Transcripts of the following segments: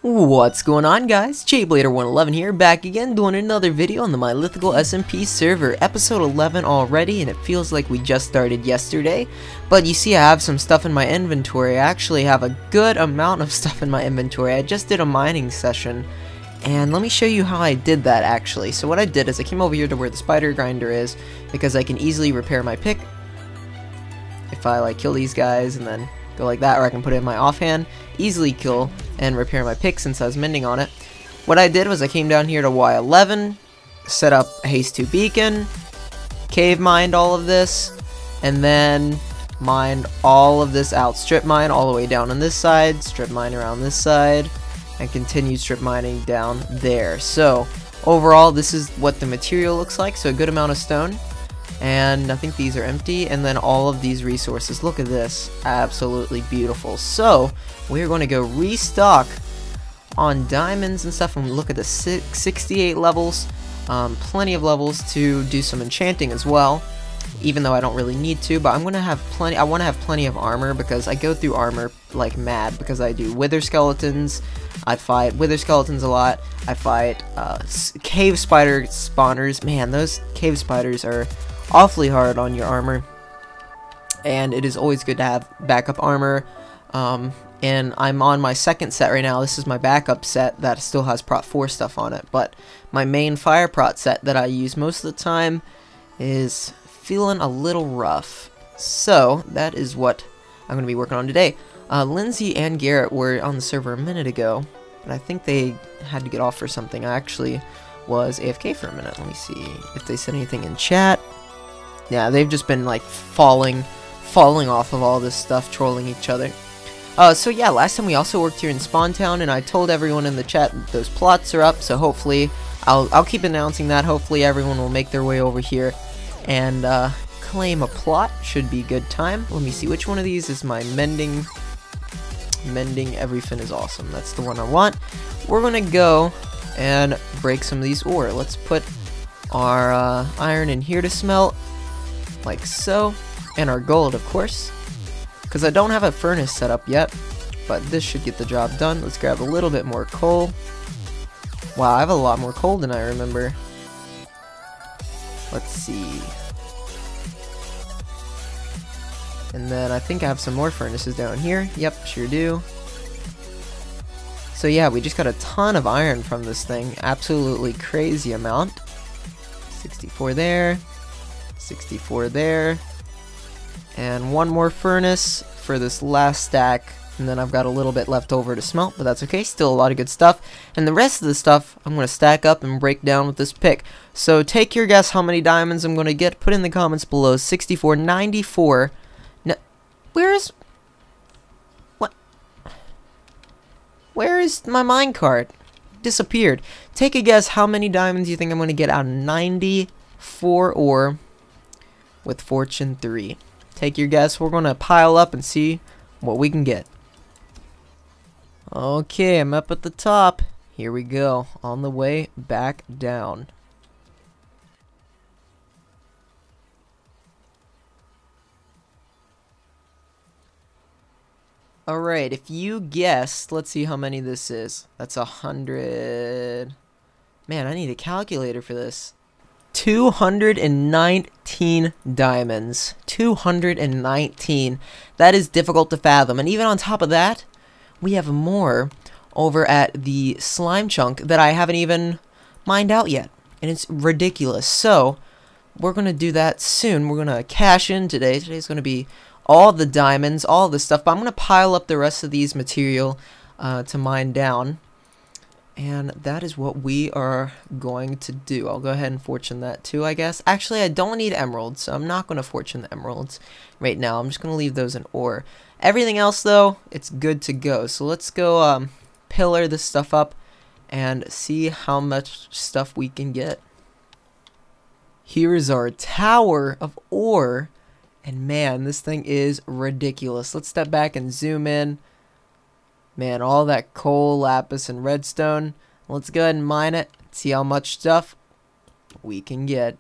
What's going on, guys? jblader111 here, back again doing another video on the Mylithical SMP server, episode 11 already, and it feels like we just started yesterday. But you see, I have some stuff in my inventory. I actually have a good amount of stuff in my inventory. I just did a mining session, and let me show you how I did that actually. So what I did is I came over here to where the spider grinder is, because I can easily repair my pick if I like kill these guys and then go like that, or I can put it in my offhand, easily kill and repair my pick since I was mending on it. What I did was I came down here to Y11, set up a haste 2 beacon, cave mined all of this, and then mined all of this out. Strip mine all the way down on this side, strip mine around this side, and continued strip mining down there. So overall, this is what the material looks like. So a good amount of stone. And I think these are empty, and then all of these resources. Look at this, absolutely beautiful. So we're going to go restock on diamonds and stuff, and look at the 68 levels, plenty of levels to do some enchanting as well, even though I don't really need to. But I'm gonna have plenty. I want to have plenty of armor, because I go through armor like mad, because I do wither skeletons. I fight wither skeletons a lot. I fight cave spider spawners. Man, those cave spiders are awfully hard on your armor, and it is always good to have backup armor. And I'm on my second set right now. This is my backup set that still has prot 4 stuff on it, but my main fire prot set that I use most of the time is feeling a little rough. So that is what I'm going to be working on today. Lindsay and Garrett were on the server a minute ago, but I think they had to get off for something. I actually was AFK for a minute. Let me see if they said anything in chat. Yeah, they've just been like falling off of all this stuff, trolling each other. So yeah, last time we also worked here in Spawn Town, and I told everyone in the chat that those plots are up. So hopefully, I'll keep announcing that. Hopefully, everyone will make their way over here and claim a plot. Should be a good time. Let me see which one of these is my mending. Mending everything is awesome. That's the one I want. We're gonna go and break some of these ore. Let's put our iron in here to smelt, like so, and our gold, of course, because I don't have a furnace set up yet, but this should get the job done. Let's grab a little bit more coal. Wow, I have a lot more coal than I remember. Let's see. And then I think I have some more furnaces down here. Yep, sure do. So yeah, we just got a ton of iron from this thing. Absolutely crazy amount. 64 there. 64 there. And one more furnace for this last stack. And then I've got a little bit left over to smelt, but that's okay. Still a lot of good stuff. And the rest of the stuff I'm going to stack up and break down with this pick. So take your guess how many diamonds I'm going to get. Put in the comments below. 64, 94. Where's... What? Where is my minecart? Disappeared. Take a guess how many diamonds you think I'm going to get out of 94 ore with Fortune 3. Take your guess. We're going to pile up and see what we can get. Okay, I'm up at the top. Here we go. On the way back down. Alright, if you guessed, let's see how many this is. That's 100. Man, I need a calculator for this. 219 diamonds. 219. That is difficult to fathom. And even on top of that, we have more over at the slime chunk that I haven't even mined out yet. And it's ridiculous. So, we're going to do that soon. We're going to cash in today. Today's going to be all the diamonds, all the stuff, but I'm going to pile up the rest of these material to mine down, and that is what we are going to do. I'll go ahead and fortune that too, I guess. Actually, I don't need emeralds, so I'm not going to fortune the emeralds right now. I'm just going to leave those in ore. Everything else, though, it's good to go. So let's go pillar this stuff up and see how much stuff we can get. Here is our tower of ore. And man, this thing is ridiculous. Let's step back and zoom in. Man, all that coal, lapis, and redstone. Let's go ahead and mine it. See how much stuff we can get.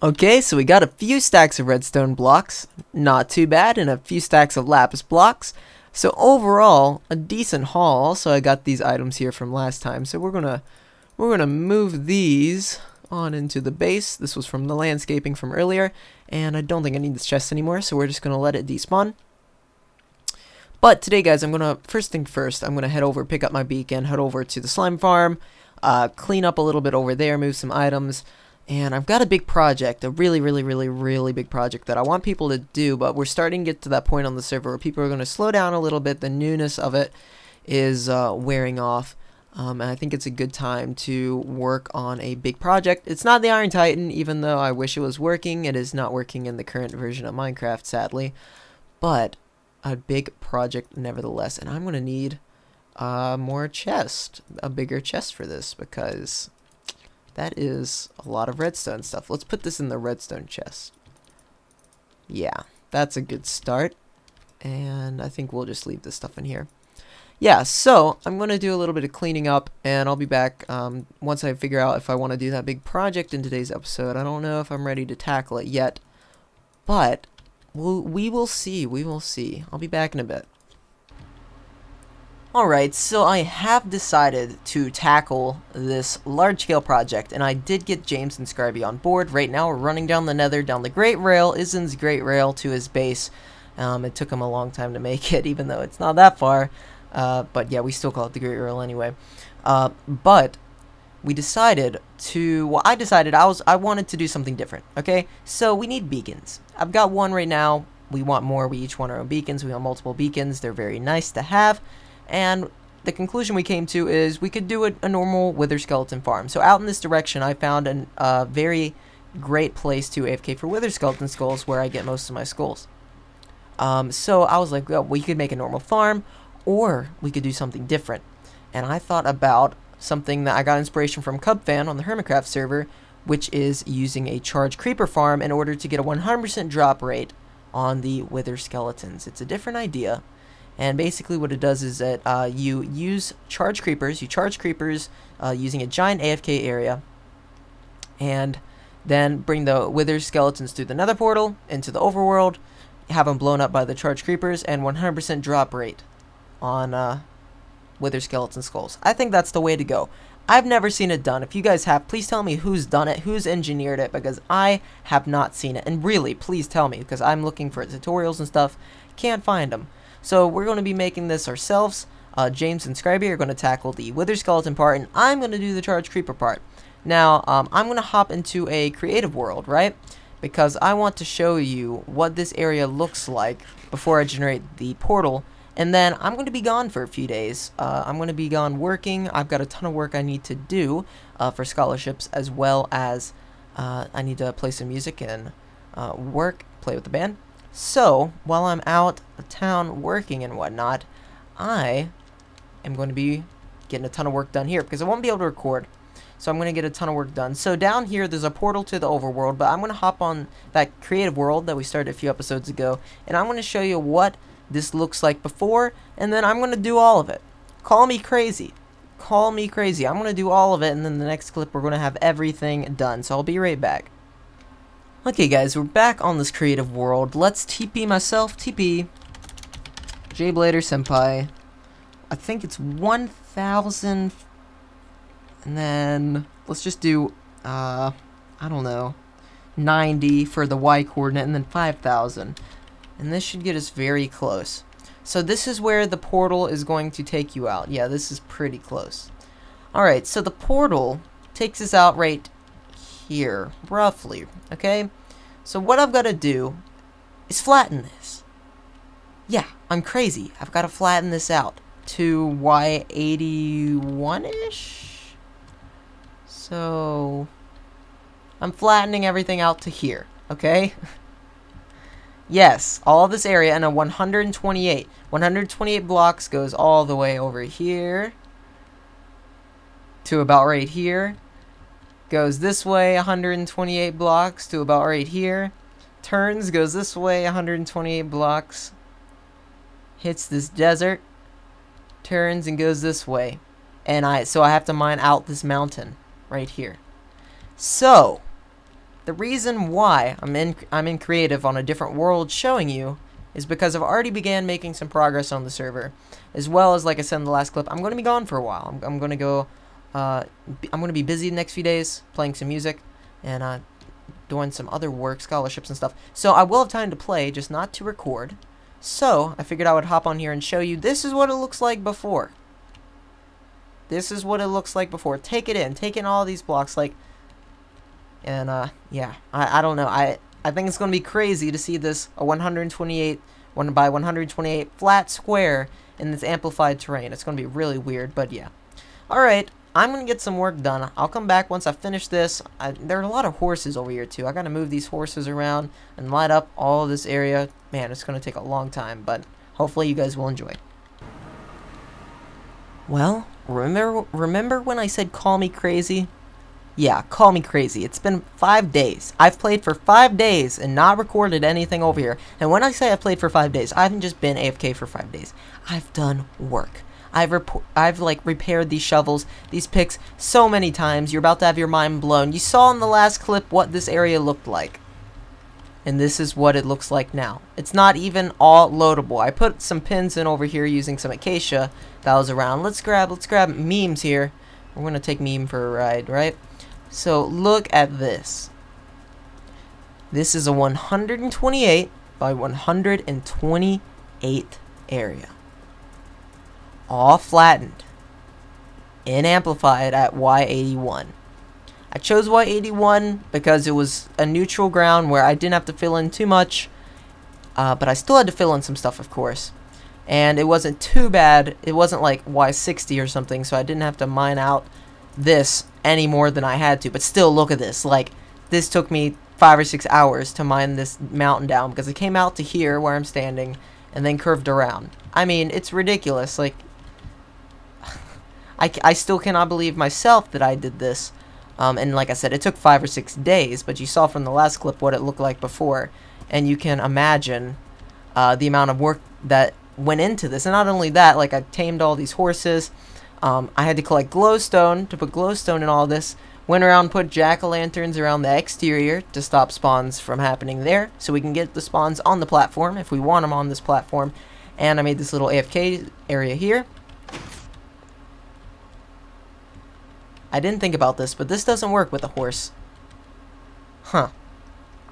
Okay, so we got a few stacks of redstone blocks. Not too bad. And a few stacks of lapis blocks. So overall, a decent haul. Also, I got these items here from last time, so we're gonna move these on into the base. This was from the landscaping from earlier, and I don't think I need this chest anymore, so we're just gonna let it despawn. But today, guys, first thing first, I'm gonna head over, pick up my beacon, head over to the slime farm, clean up a little bit over there, move some items. And I've got a big project, a really big project that I want people to do, but we're starting to get to that point on the server where people are going to slow down a little bit. The newness of it is wearing off, and I think it's a good time to work on a big project. It's not the Iron Titan, even though I wish it was working. It is not working in the current version of Minecraft, sadly, but a big project nevertheless. And I'm going to need more chest, a bigger chest for this, because that is a lot of redstone stuff. Let's put this in the redstone chest. Yeah, that's a good start. And I think we'll just leave this stuff in here. Yeah, so I'm going to do a little bit of cleaning up, and I'll be back once I figure out if I want to do that big project in today's episode. I don't know if I'm ready to tackle it yet, but we will see. We will see. I'll be back in a bit. Alright, so I have decided to tackle this large-scale project, and I did get James and Scriby on board. Right now we're running down the nether, down the Great Rail, Izin's Great Rail, to his base. It took him a long time to make it, even though it's not that far. But yeah, we still call it the Great Rail anyway. But we decided to, well, I wanted to do something different, okay? So we need beacons. I've got one right now. We want more. We each want our own beacons. We want multiple beacons. They're very nice to have. And the conclusion we came to is we could do a normal wither skeleton farm. So out in this direction, I found a very great place to AFK for wither skeleton skulls, where I get most of my skulls. So I was like, well, we could make a normal farm, or we could do something different. And I thought about something that I got inspiration from Cubfan on the Hermitcraft server, which is using a charged creeper farm in order to get a 100% drop rate on the wither skeletons. It's a different idea. And basically what it does is that you use charge creepers. You charge creepers using a giant AFK area, and then bring the wither skeletons through the nether portal into the overworld, have them blown up by the charge creepers, and 100% drop rate on wither skeleton skulls. I think that's the way to go. I've never seen it done. If you guys have, please tell me who's done it, who's engineered it, because I have not seen it. And really, please tell me, because I'm looking for tutorials and stuff. Can't find them. So we're going to be making this ourselves. James and Scriby are going to tackle the wither skeleton part, and I'm going to do the charge creeper part. Now, I'm going to hop into a creative world, right? Because I want to show you what this area looks like before I generate the portal. And then I'm going to be gone for a few days. I'm going to be gone working. I've got a ton of work I need to do for scholarships, as well as I need to play some music and play with the band. So, while I'm out of town working and whatnot, I am going to be getting a ton of work done here, because I won't be able to record. So I'm going to get a ton of work done. So down here, there's a portal to the overworld, but I'm going to hop on that creative world that we started a few episodes ago, and I'm going to show you what this looks like before, and then I'm going to do all of it. Call me crazy. Call me crazy. I'm going to do all of it, and then the next clip, we're going to have everything done. So I'll be right back. Okay guys, we're back on this creative world. Let's TP myself. TP. jblader SMP. I think it's 1,000. And then let's just do, I don't know, 90 for the Y coordinate, and then 5,000. And this should get us very close. So this is where the portal is going to take you out. Yeah, this is pretty close. Alright, so the portal takes us out right here, roughly, okay? So what I've got to do is flatten this. Yeah, I'm crazy. I've got to flatten this out to Y81-ish. So I'm flattening everything out to here, okay? Yes, all this area, and a 128. 128 blocks goes all the way over here to about right here. Goes this way 128 blocks to about right here. Turns, goes this way 128 blocks. Hits this desert. Turns and goes this way. And so I have to mine out this mountain right here. So the reason why I'm in creative on a different world showing you is because I've already began making some progress on the server, as well as, like I said in the last clip, I'm going to be gone for a while. I'm going to go, I'm going to be busy the next few days, playing some music, and doing some other work, scholarships and stuff. So I will have time to play, just not to record. So I figured I would hop on here and show you, this is what it looks like before. This is what it looks like before. Take it in. Take in all these blocks, like, and, yeah, I don't know. I think it's going to be crazy to see this, a 128 by 128 flat square in this amplified terrain. It's going to be really weird, but yeah. Alright, I'm going to get some work done. I'll come back once I finish this. There are a lot of horses over here, too. I got to move these horses around and light up all of this area. Man, it's going to take a long time, but hopefully you guys will enjoy. Well, remember when I said call me crazy? Yeah, call me crazy. It's been 5 days. I've played for 5 days and not recorded anything over here. And when I say I've played for 5 days, I haven't just been AFK for 5 days. I've done work. I've like repaired these shovels, these picks so many times. You're about to have your mind blown. You saw in the last clip what this area looked like. And this is what it looks like now. It's not even all loadable. I put some pins in over here using some acacia that was around. Let's grab memes here. We're gonna take meme for a ride, right? So look at this. This is a 128 by 128 area. All flattened and amplified at Y81. I chose Y81 because it was a neutral ground where I didn't have to fill in too much, but I still had to fill in some stuff, of course. And it wasn't too bad. It wasn't like Y60 or something, so I didn't have to mine out this any more than I had to. But still, look at this. Like, this took me 5 or 6 hours to mine this mountain down because it came out to here where I'm standing and then curved around. I mean, it's ridiculous. Like, I still cannot believe myself that I did this. And like I said, it took 5 or 6 days, but you saw from the last clip what it looked like before. And you can imagine the amount of work that went into this. And not only that, like, I tamed all these horses. I had to collect glowstone to put glowstone in all this. Went around, put jack-o'-lanterns around the exterior to stop spawns from happening there, so we can get the spawns on the platform if we want them on this platform. And I made this little AFK area here. I didn't think about this, but this doesn't work with a horse. Huh.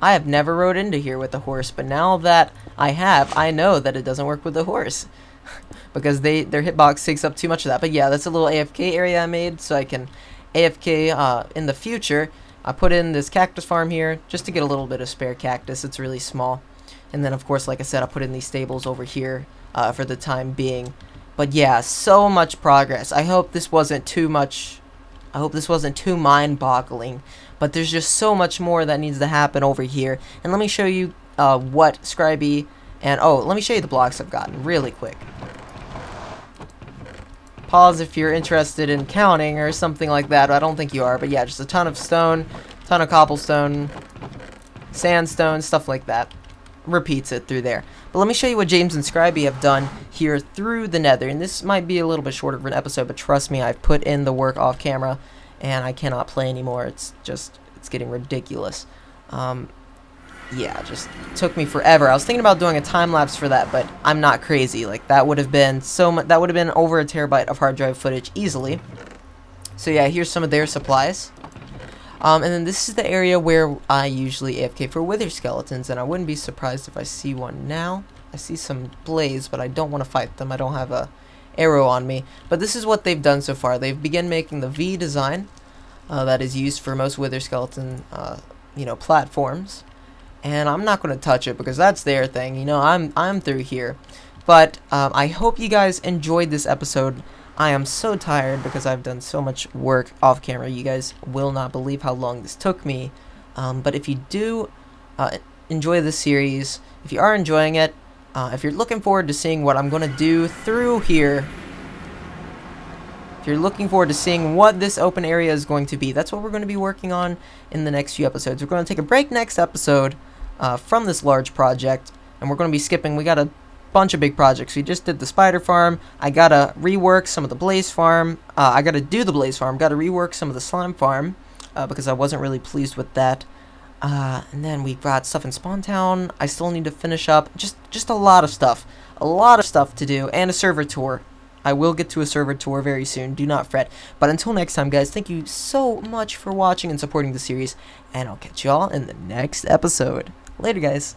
I have never rode into here with a horse, but now that I have, I know that it doesn't work with a horse. Because their hitbox takes up too much of that. But yeah, that's a little AFK area I made, so I can AFK in the future. I put in this cactus farm here, just to get a little bit of spare cactus. It's really small. And then, of course, like I said, I put in these stables over here for the time being. But yeah, so much progress. I hope this wasn't too much... I hope this wasn't too mind-boggling, but there's just so much more that needs to happen over here. And let me show you what Scribey and... oh, let me show you the blocks I've gotten really quick. Pause if you're interested in counting or something like that. I don't think you are, but yeah, just a ton of stone, ton of cobblestone, sandstone, stuff like that. Repeats it through there. But let me show you what James and Scribey have done here through the nether. And this might be a little bit shorter of an episode, but trust me, I've put in the work off camera and I cannot play anymore. It's getting ridiculous. Yeah, just took me forever. I was thinking about doing a time lapse for that, but I'm not crazy. Like, that would have been so much, that would have been over a terabyte of hard drive footage easily. So yeah, here's some of their supplies. And then this is the area where I usually AFK for wither skeletons, and I wouldn't be surprised if I see one now. I see some blaze, but I don't want to fight them. I don't have a arrow on me. But this is what they've done so far. They've begun making the V design that is used for most wither skeleton, you know, platforms. And I'm not going to touch it because that's their thing. You know, I'm through here. But I hope you guys enjoyed this episode. I am so tired because I've done so much work off camera. You guys will not believe how long this took me. But if you do enjoy this series, if you are enjoying it, if you're looking forward to seeing what I'm going to do through here, if you're looking forward to seeing what this open area is going to be, that's what we're going to be working on in the next few episodes. We're going to take a break next episode from this large project, and we're going to be skipping. We got a bunch of big projects. We just did the spider farm. I gotta rework some of the blaze farm. I gotta do the blaze farm. Gotta rework some of the slime farm because I wasn't really pleased with that. And then we've got stuff in Spawn Town. I still need to finish up. Just a lot of stuff. A lot of stuff to do. And a server tour. I will get to a server tour very soon. Do not fret. But until next time, guys, thank you so much for watching and supporting the series. And I'll catch y'all in the next episode. Later, guys.